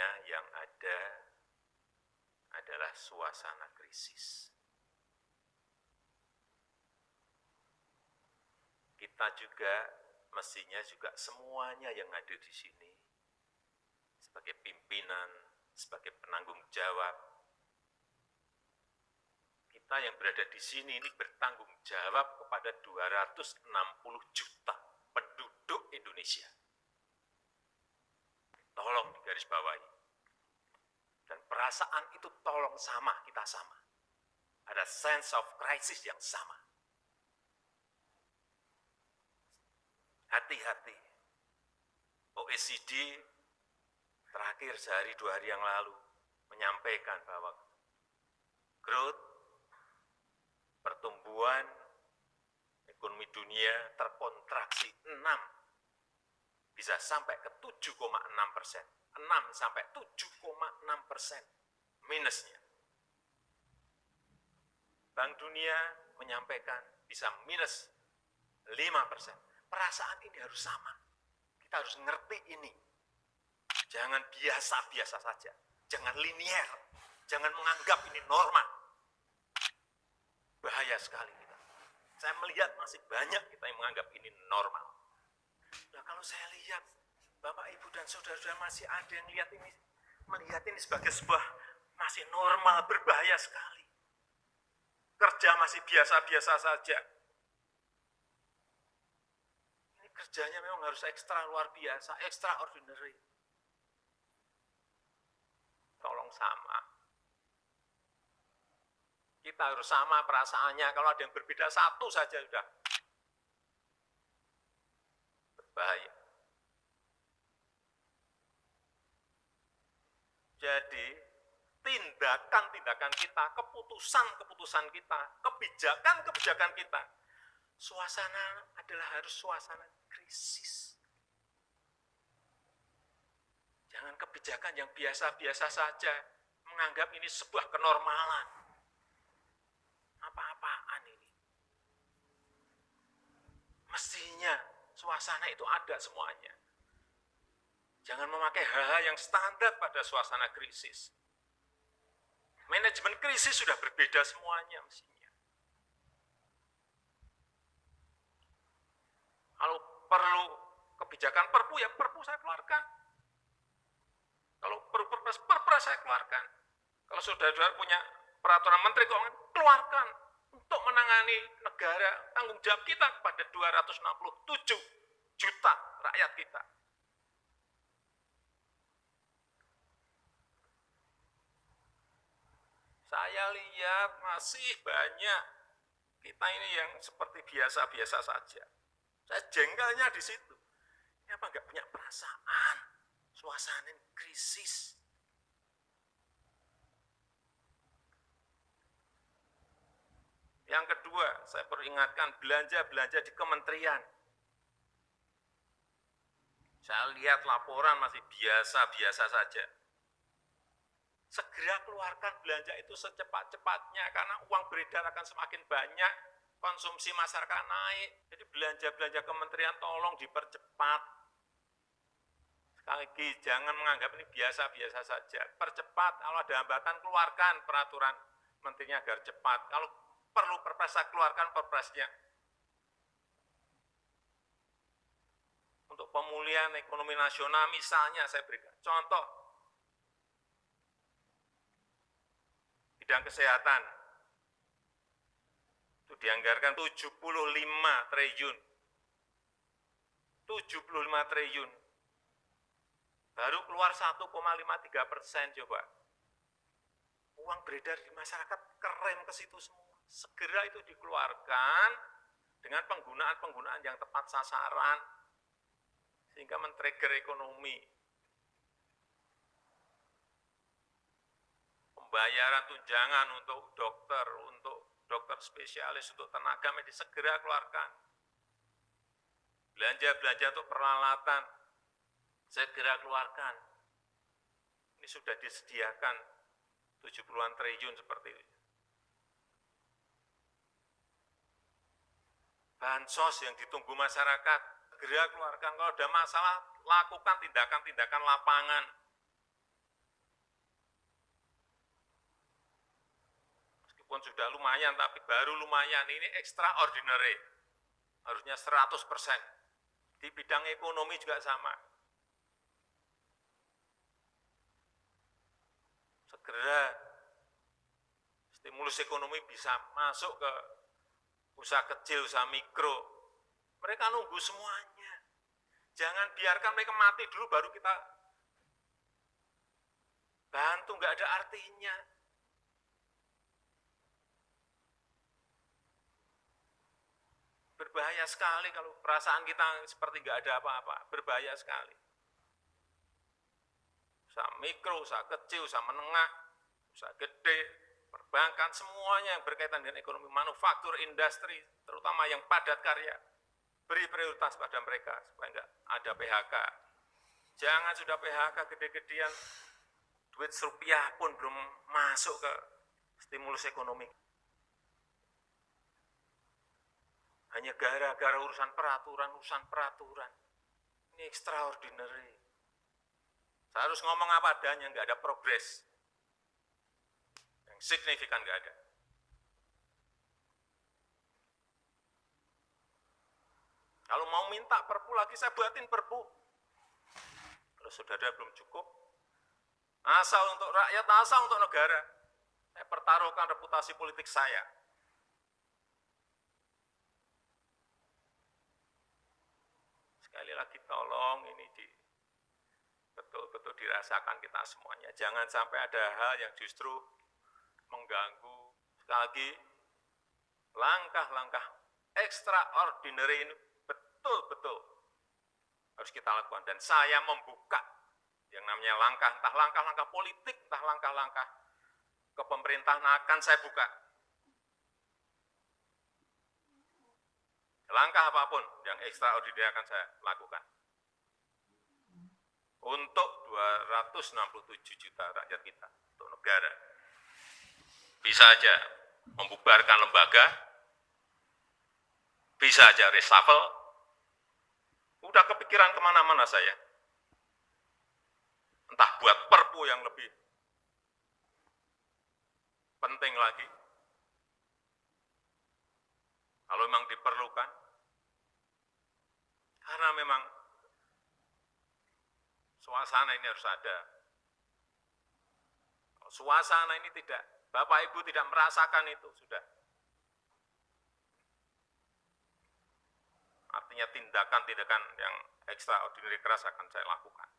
sebenarnya yang ada adalah suasana krisis. Kita juga mestinya juga semuanya yang ada di sini sebagai pimpinan, sebagai penanggung jawab, kita yang berada di sini ini bertanggung jawab kepada 260 juta penduduk Indonesia. Tolong digarisbawahi. Dan perasaan itu tolong sama, kita sama. Ada sense of crisis yang sama. Hati-hati. OECD terakhir sehari 2 hari yang lalu menyampaikan bahwa growth, pertumbuhan ekonomi dunia terkontraksi 6, bisa sampai ke 7,6%. 6 sampai 7,6% minusnya. Bank Dunia menyampaikan bisa minus 5%. Perasaan ini harus sama. Kita harus ngerti ini. Jangan biasa-biasa saja. Jangan linier. Jangan menganggap ini normal. Bahaya sekali kita. Saya melihat masih banyak kita yang menganggap ini normal. Nah, kalau saya lihat, Bapak, Ibu, dan saudara-saudara masih ada yang melihat ini sebagai sebuah masih normal, berbahaya sekali. Kerja masih biasa-biasa saja. Ini kerjanya memang harus ekstra luar biasa, extraordinary. Tolong sama. Kita harus sama perasaannya. Kalau ada yang berbeda satu saja sudah berbahaya. Jadi, tindakan-tindakan kita, keputusan-keputusan kita, kebijakan-kebijakan kita, suasana adalah harus suasana krisis. Jangan kebijakan yang biasa-biasa saja, menganggap ini sebuah kenormalan. Apa-apaan ini. Mestinya suasana itu ada semuanya. Jangan memakai hal-hal yang standar pada suasana krisis. Manajemen krisis sudah berbeda semuanya mestinya. Kalau perlu kebijakan perpu, ya perpu saya keluarkan. Kalau perlu perpres saya keluarkan. Kalau saudara-saudara punya peraturan menteri keuangan, keluarkan untuk menangani negara, tanggung jawab kita kepada 267 juta rakyat kita. Saya lihat masih banyak kita ini yang seperti biasa-biasa saja. Saya jengkelnya di situ. Ini apa nggak punya perasaan? Suasana krisis. Yang kedua, saya peringatkan belanja-belanja di kementerian. Saya lihat laporan masih biasa-biasa saja. Segera keluarkan belanja itu secepat-cepatnya, karena uang beredar akan semakin banyak, konsumsi masyarakat naik. Jadi belanja-belanja kementerian tolong dipercepat. Sekali lagi, jangan menganggap ini biasa-biasa saja. Percepat, kalau ada hambatan, keluarkan peraturan menterinya agar cepat. Kalau perlu perpres, keluarkan perpresnya. Untuk pemulihan ekonomi nasional, misalnya saya berikan contoh, bidang kesehatan, itu dianggarkan 75 triliun. 75 triliun. Baru keluar 1,53% coba. Uang beredar di masyarakat keren ke situ semua. Segera itu dikeluarkan dengan penggunaan-penggunaan yang tepat sasaran, sehingga men-trigger ekonomi. Pembayaran tunjangan untuk dokter spesialis, untuk tenaga medis, segera keluarkan. Belanja-belanja untuk peralatan, segera keluarkan. Ini sudah disediakan 70-an triliun seperti itu. Bansos yang ditunggu masyarakat, segera keluarkan. Kalau ada masalah, lakukan tindakan-tindakan lapangan. meskipun sudah lumayan, tapi baru lumayan, ini extraordinary, harusnya 100%. Di bidang ekonomi juga sama. Segera stimulus ekonomi bisa masuk ke usaha kecil, usaha mikro. Mereka nunggu semuanya. Jangan biarkan mereka mati dulu baru kita bantu, nggak ada artinya. Berbahaya sekali kalau perasaan kita seperti nggak ada apa-apa, berbahaya sekali. Usaha mikro, usaha kecil, usaha menengah, usaha gede, perbankan, semuanya yang berkaitan dengan ekonomi, manufaktur, industri, terutama yang padat karya, beri prioritas pada mereka supaya nggak ada PHK. Jangan sudah PHK gede-gedean, duit rupiah pun belum masuk ke stimulus ekonomi. Hanya gara-gara urusan peraturan. Ini extraordinary. Saya harus ngomong apa adanya, nggak ada progres. Yang signifikan nggak ada. Kalau mau minta perpu lagi, saya buatin perpu. Kalau saudara belum cukup, asal untuk rakyat, asal untuk negara. Saya pertaruhkan reputasi politik saya. Sekali lagi tolong ini betul-betul dirasakan kita semuanya. Jangan sampai ada hal yang justru mengganggu. Sekali lagi, langkah-langkah extraordinary ini betul-betul harus kita lakukan. Dan saya membuka yang namanya langkah, entah langkah-langkah politik, entah langkah-langkah kepemerintahan akan saya buka. Langkah apapun yang extraordinary akan saya lakukan. Untuk 267 juta rakyat kita, untuk negara. Bisa aja membubarkan lembaga, bisa aja reshuffle, udah kepikiran kemana-mana saya. Entah buat perpu yang lebih penting lagi, kalau memang diperlukan, karena memang suasana ini harus ada. Kalau suasana ini tidak, Bapak Ibu tidak merasakan itu, sudah. Artinya tindakan-tindakan yang extraordinary keras akan saya lakukan.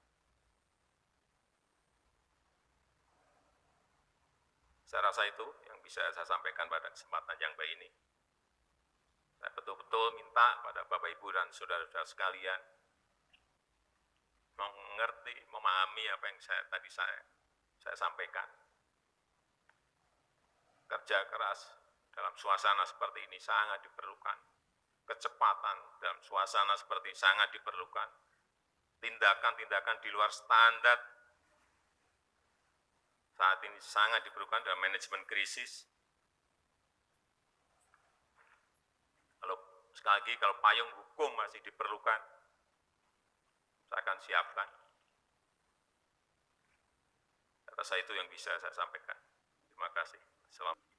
Saya rasa itu yang bisa saya sampaikan pada kesempatan yang baik ini. Saya betul-betul minta pada Bapak Ibu dan saudara-saudara sekalian mengerti, memahami apa yang tadi saya sampaikan. Kerja keras dalam suasana seperti ini sangat diperlukan. Kecepatan dalam suasana seperti ini sangat diperlukan. Tindakan-tindakan di luar standar saat ini sangat diperlukan dalam manajemen krisis. Sekali lagi, kalau payung hukum masih diperlukan, saya akan siapkan. Saya rasa itu yang bisa saya sampaikan. Terima kasih. Assalamualaikum.